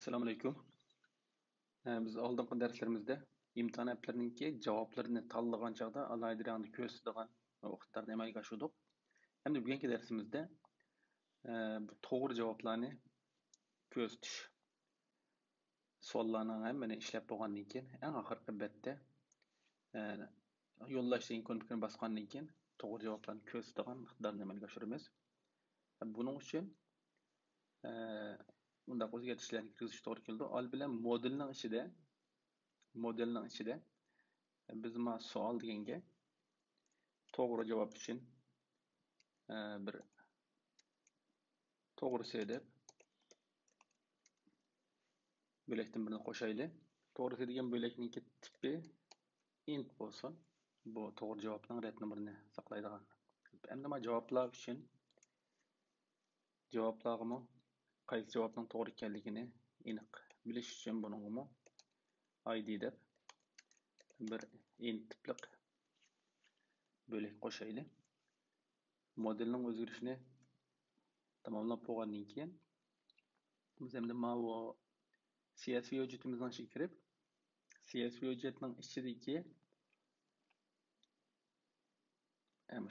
Assalomu alaykum. Biz oldingi darslarimizda imtihon aplarininki javoblarini tanlagan chog'da alaydirangni ko'rsatadigan vaqtlarni amalga oshirdik. Endi bugungi darsimizda bu to'g'ri javoblarni ko'rsatish savollarning hammani ishlab bo'lgandan keyin eng oxirgi betda yo'llash degan knopkani bosgandan keyin to'g'ri javoblarni ko'rsatadigan miqdorni amalga oshiramiz. Buning uchun bundaq o'zgartishlarni kirgizish to'g'ri keldi. Al bilan modelning ichida biz ma savol deganga to'g'ri javob uchun bir to'g'risi deb bo'lakdan birini qo'shayli. To'g'risi degan bo'lakninki tipi int bo'lsin. Bu to'g'ri javobning ret numerini saqlaydigan. Endi ma javoblar uchun javoblarga qaysi javobning to'g'ri ekanligini aniq bilish uchun buningga id deb bir int tipliq bo'lak qo'shayli. Modelning o'zgarishini tamomlab bo'lgandan keyin biz endi bu CSV hujjatimizning ichiga kirib, CSV hujjatining ichidagi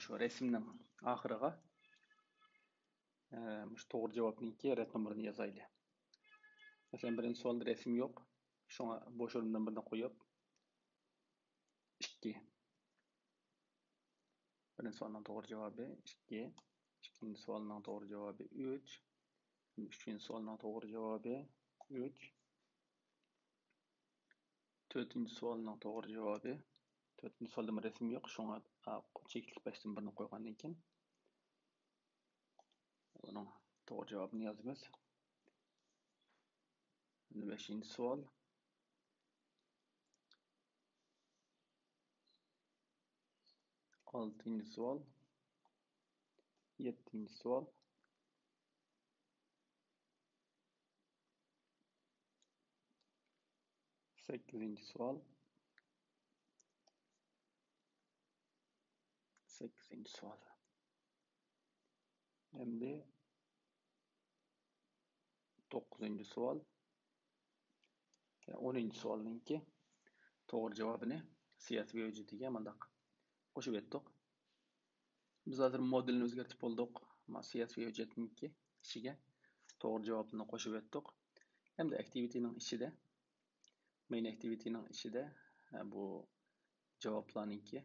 shu rasmning oxiriga shu to'g'ri javobninki ret numerini yozayli. Masalan, birinchi savolda rasm yo'q. Shunga bo'sh o'rindan birini qo'yib 2. Birinchi savolning to'g'ri javobi 2. Ikkinchi savolning to'g'ri javobi 3. Uchinchi savolning to'g'ri javobi 3. To'rtinchi savolning to'g'ri javobi, to'rtinchi savolda rasm yo'q. Shunga cheklik başdan birini qo'ygandan keyin uning to'g'ri javobini yozamiz. 5-chi savol. 6-chi savol. 7-chi savol. 8-chi savol. 8-chi savol. Endi 9-chi savol. 10-chi savolninki to'g'ri javobini CSV hujjatiga mandaq qo'shib etdik. Biz hozir modelni o'zgartib bo'ldik. CSV hujjatininki ichiga to'g'ri javobni qo'shib etdik. Endi activity'ning ichida main activity'ning ichida bu javoblarninki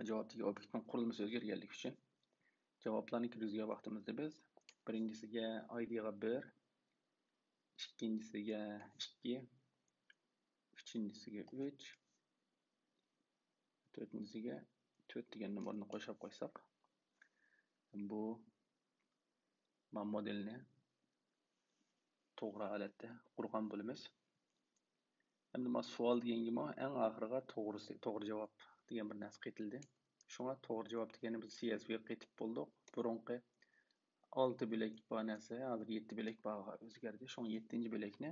javobdagi obyektning qurilmasi o'zgarganligi uchun javoblarni kirgizgan vaqtimizda biz birinchisiga id ga 1, ikkinchisiga 2, uchinchisiga 3, to'rtinchisiga 4 degan numarni qo'shib qo'ysak, bu modelni to'g'ri holatda qurgan bo'lamiz. Endi savol deganga eng oxiriga to'g'ri javob degan bir narsa qaytildi. Shunga to'g'ri javob degani biz CSV ga qaytib bo'ldik. Burunqi 6 bo'lak bor narsa hozir 7 bo'lak borga o'zgardi. Shunga 7-chi bo'lakni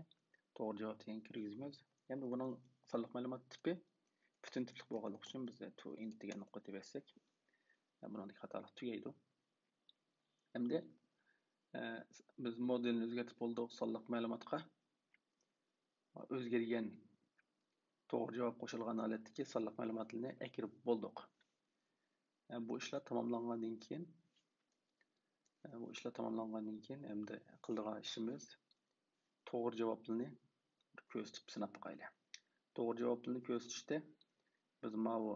to'g'ri javob degan kirgizamiz. Endi buning sonliq ma'lumot tipi butun tipli bo'lganligi uchun biz to int degan nuqta tebassak, buningdagi xatolik tugaydi. Endi biz modelni o'zgartib bo'ldik, sonliq ma'lumotga o'zgargan to'g'ri javob qo'shilgan holatdagi sonliq ma'lumotlarni akirib bo'ldik. Bu ishlar tamomlangandan keyin endi qiladigan ishimiz to'g'ri javoblarni ko'rsatib sinab qo'yayli. To'g'ri javoblarni ko'rsatishda biz bu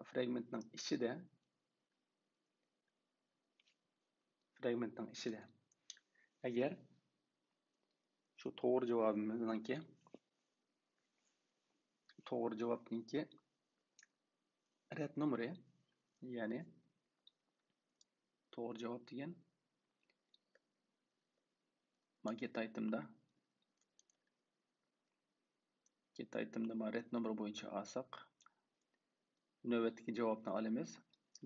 fragmentning ichida agar shu to'g'ri javobninki ret numeri, ya'ni to'g'ri javob degan get itemda ret numeri bo'yicha olsak, navbatdagi javobni olamiz.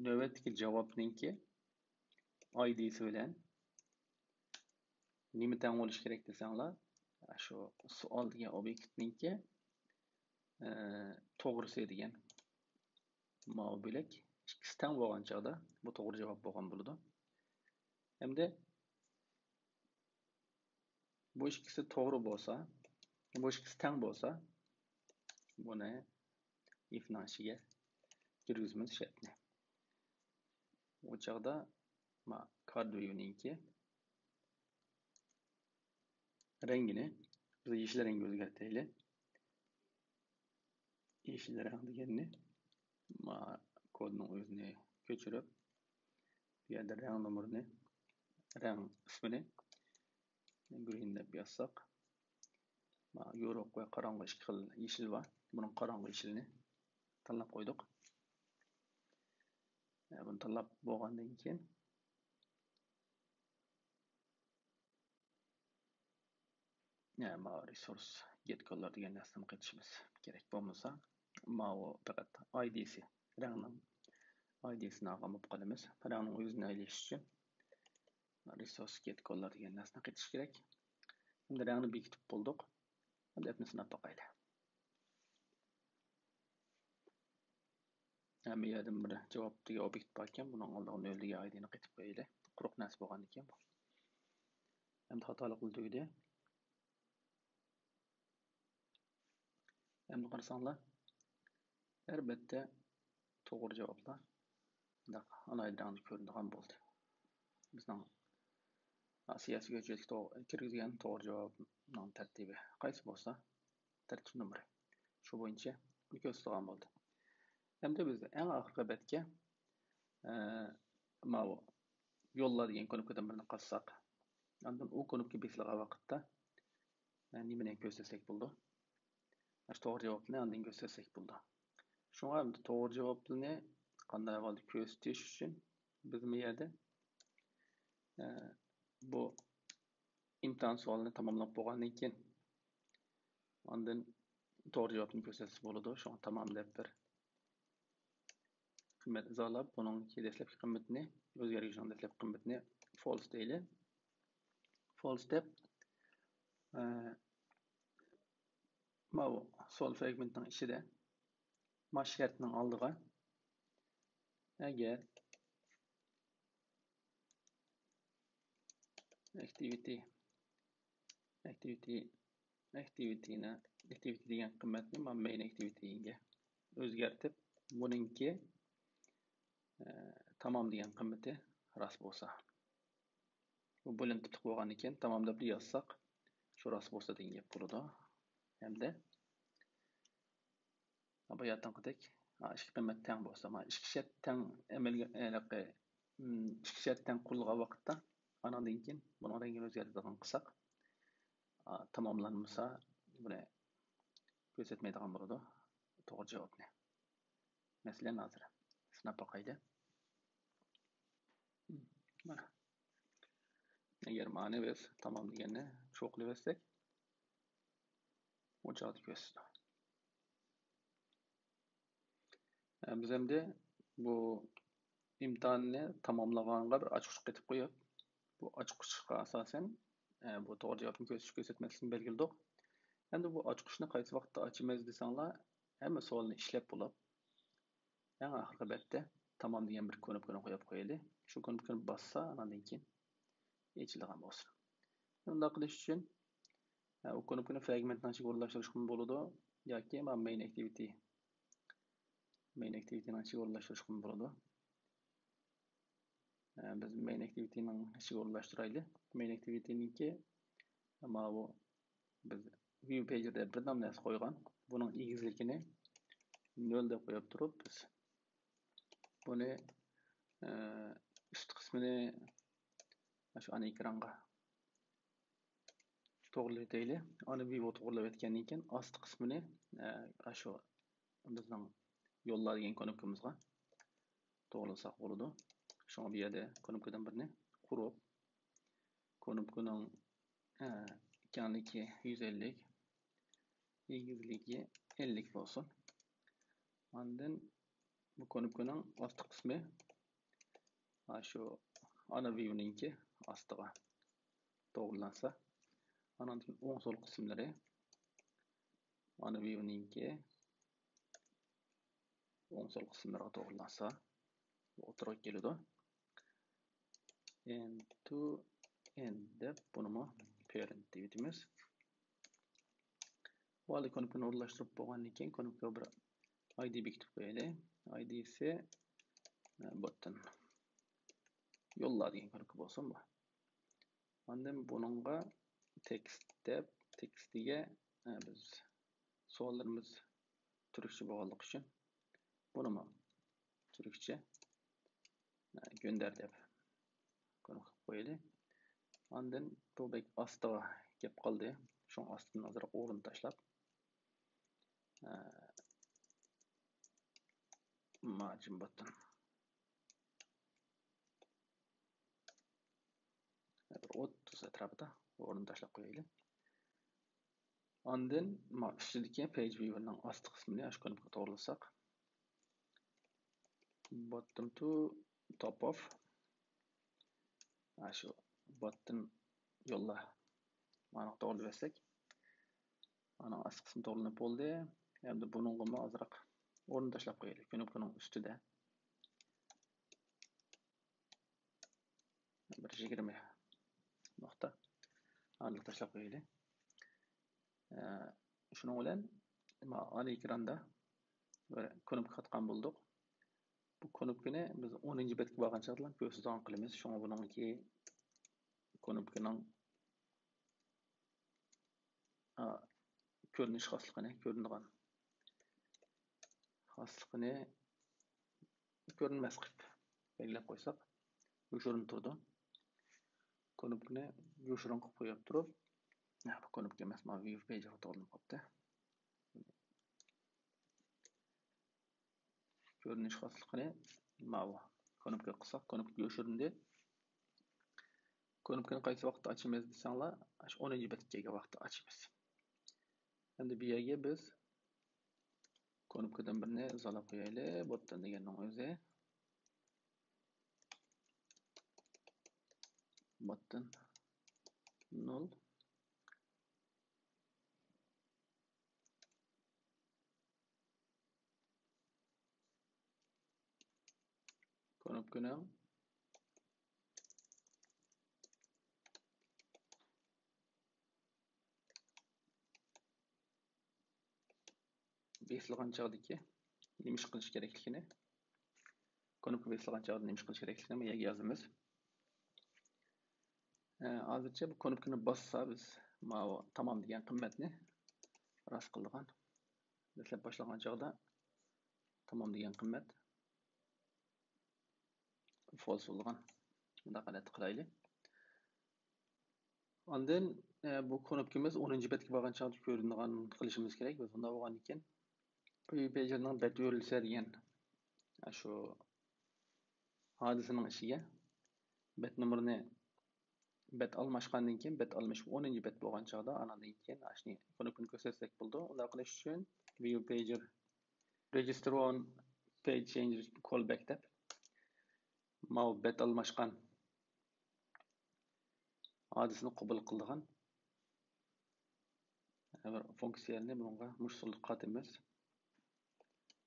Navbatdagi javobninki id'si bilan nima tang bo'lish kerak desanglar, shu savol degan obyektninki to'g'risi degan bo'lak ikkisi tang bo'lgan chog'da bu to'g'ri javob bo'lgan bo'ladi. Endi bu ikkisi to'g'ri bo'lsa, bu ikkisi teng bo'lsa, buni ifning ichiga kirgizamiz shartni. O chog'da card view'ninki rengini biz yeşil rengga o'zgartiraylik. Yeşil rang deganni kodning o'zini ko'chirib, bu yerda rang nomerini, rang ismini green deb yozsak, yorug' va qorong'i ikki xil yeşil bor. Buning qorong'i yeşilini tanlab qo'ydik. Buni tanlab bo'lgandan keyin resource get color degan narsani qaytishimiz kerak bo'lmasa, faqat id'si, rangning id'sini olgan bo'lib qolamiz. Rangning o'zini aylash uchun resource get color degan narsani qaytish kerak. Endi rangni bekitib bo'ldik. Endi appni sinab boqaylik. Bu yerdan bir javob degan obyekt bor ekan, buning oldiga 0 degan id'ni qaytib qo'yaylik. Quruq narsa bo'lgan ekan bu. Endi xatolik qildik. Endi qarasanglar, albatta to'g'ri javoblar alaydan ko'rinadigan bo'ldi. Bizning siyosiy kirgizgan to'g'ri javobning tartibi qaysi bo'lsa, tartib nomeri shu bo'yicha ko'rsatilgan bo'ldi. Endi biz eng oxirgi betga yo'llar degan konopkadan birini qassak, undan u konopka besilgan vaqtda nimani ko'rsatsak bo'ldi? To'g'ri javobni undan ko'rsatsak bo'ldi. Shunga to'g'ri javobni qanday holda ko'rsatish uchun biz bu yerda bu imtihon savolini tamomlab bo'lgandan keyin ondan to'g'ri javobni ko'rsatsa bo'ladi. Shuni tamom deb bir qiymat izolab, buning dastlabki qiymatini o'zgarishning dastlabki qiymatini false deylik. False deb sol fragmentning ichida shartning oldiga agar activity degan qiymatni main activity'ga o'zgartib, buningki tamom degan qiymati rost bo'lsa, bu bo'linib bo'lgan ekan, tamom deb yozsak, shu rost bo'lsa degan gap bo'ladi. Hamda bu yerdan qildik, ikki qiymat teng bo'lsa, ikki shart teng amalga ikki shart teng qurilgan vaqtda andan keyin buning rangini o'zgartiradigan qilsak, tamomlanmasa buni ko'rsatmaydigan bo'ladi to'g'ri javobni. Masalan, hozir sinab boqaylik. Mana. Agar ma'ni biz tamom deganni cho'qlab bersak, o joyda ko'rsatdi. Biz endi bu imtihonni tamomlaganga bir ochqich qaytib qo'yib, bu ochqichga asosan bu to'g'ri javobni ko'rsatmasligini belgiladik. Endi bu ochqichni qaysi vaqtda ochamiz desanglar, hamma savolni ishlab bo'lib, eng oxirgi betda tamom degan bir konopkani qo'yib qo'yaylik. Shu konopkani bassa, andan keyin yechilgan bo'lsin. Bunday qilish uchun u konopkani fragmentdan ichiga o'rlashtirish bo'ladi yoki main activity'ning ichiga o'rlashtirish bo'ladi. Biz main activity'ning ichiga o'rlashtiraylik. Main activity'ninki bu biz view page'da bir narsa qo'ygan. Buning egizligini 0 deb qo'yib turib, biz buni üst qismini shu ana ekranga to'g'rilaylik. Ana view to'g'rilab o'tgandan keyin asti qismini shu bizning yo'llar degan konopkamizga to'g'rilasak bo'ladi. Shunga bu yerda konopkadan birini qurib, konopkaning kengligi 150, egizligi 50 bo'lsin. Ondan bu konopkaning asti qismi shu ana view'ninki ostiga to'g'rilansa, andan keyin o'ng so'l qismlari ana view'ninki o'ng so'l qismlariga to'g'rilansa, o'tirib keladi. End to end deb buni parent deyimiz. Bu hali konupkini o'rlashtirib bo'lgandan keyin konupga bir ID bekitib qo'yaylik. ID ise button yo'lla degan konupka bo'lsin bu. Ondan bununla text deb tekstiga biz savollarimiz Türkçe bo'lganligi uchun buni Türkçe gönder deb konupka qo'yaylik. Ondan bu bek ostiga kelib qoldi. Şu aslında hazır o'rin tashlab margin button bir 30 etrafida o'rin tashlab qo'yaylik. Ondan ustidagi page viewer'ning asti qismini shu konupka to'g'rilasak bottom to top of shu button yo'lla mana to'g'rilasak ana asti qismi to'g'rilanib bo'ldi. Endi buningga azroq o'rin tashlab qo'yaylik. Konupkaning ustida bir 20 nokta aniq tashlab qo'yaylik. Shuning bilan ana ekranda konupka qatgan bo'ldik. Bu konupkani biz 10-betga borgan chaqda ko'rsatgan qilamiz. Shunga buningki konupkaning ko'rinish xosligini, ko'rinadigan xosligini ko'rinmas qilib belgilab qo'ysak, yoshirinib turdi. Konupkani yoshirin qilib qo'yib turib, bu konupka emas, mana view page to'g'rilanib qoldi. Ko'rinish xosligini mana konupka qilsak, konupka yoshirindi. Konupkani qaysi vaqtda ochamiz desanglar, 10-betga vaqtda ochamiz. Endi bu yerga biz konupkadan birini izolab qo'yaylik. Button deganning o'zi button null konupkaning besilgan chog'dagi nima ish qilish kerakligini, konupka besilgan chog'da nima ish qilish kerakligini bu yerga yozamiz. Hozircha bu konupkani bossa biz mana tamom degan qimmatni rost qilgan. Dastlab boshlagan chog'da tamom degan qimmat false bo'lgan. Bunda qanday qilaylik? Ondan bu konupkamiz 10-betga borgan chog'da ko'rinadigan qilishimiz kerak. Biz bunda bo'lgan ekan view page'ning bet yo'rilsa degan shu hodisaning ishiga bet numerini bet almashgandan keyin bet almash 10-bet bo'lgan chog'da anadan keyin ashni konupkani ko'rsatsak bo'ldi. Unda qilish uchun view pager register on page change callback deb mau bet almashgan hadisini qabul qiladigan bir funksiyani bunga mushsullik qatimiz.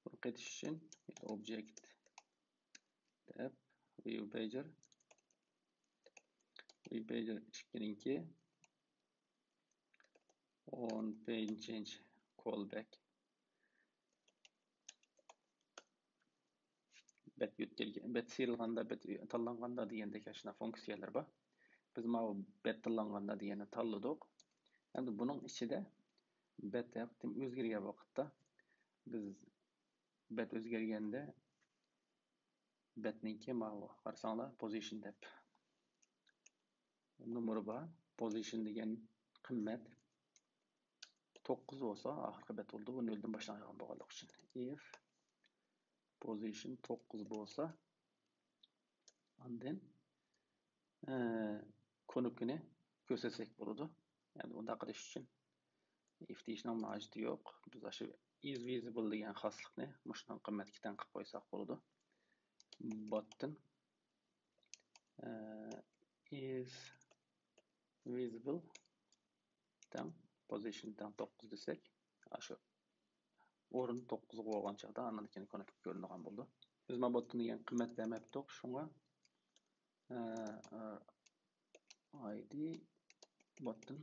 Bunu qaytish uchun object deb view pager ishkininki on page change callback bet yutkilgan bet sirilganda bet tanlanganda degandek ashuna funksiyalar bor. Biz mana bet tanlanganda degani tanladik. Endi buning ichida bet taqdim o'zgargan vaqtda biz bet o'zgarganda betninki mana qarasanglar position deb numeri bor. Position degan qimmat 9 bo'lsa, oxirgi bet bo'ldi. Bu 0 dan boshlangan bo'lganligi uchun if position 9 bo'lsa, ondan konupkani ko'rsatsak bo'ladi. Ya'ni unda qilish uchun if deyishning hojati yo'q. Biz shu is visible degan xoslikni mushundan qimmatga qilib qo'ysak bo'ladi. Button is visible dan position dan 9 desak, shu o'rin 9 bo'lgan chaqda ana keyin konupka ko'rinadigan bo'ldi. Biz mana button degan qimmat bermabdik, shunga id botdan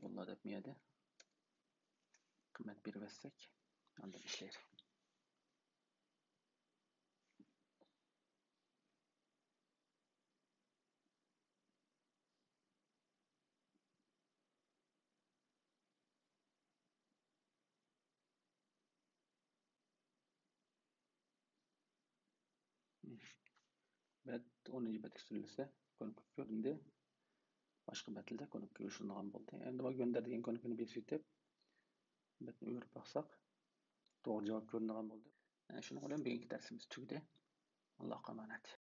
yolla deb meydi. Qimmat berib etsek, anda ishlaydi. Bet 10. bet sürülse konup göründü. Başka betilde konup görüşülüğün boldy. Endi bu gönderdiğin konukunu besitip betini örüp baksak doğru cevap görünüğün boldy. Şunu bilen bugünkü dersimiz tügedi. Allah'a emanet.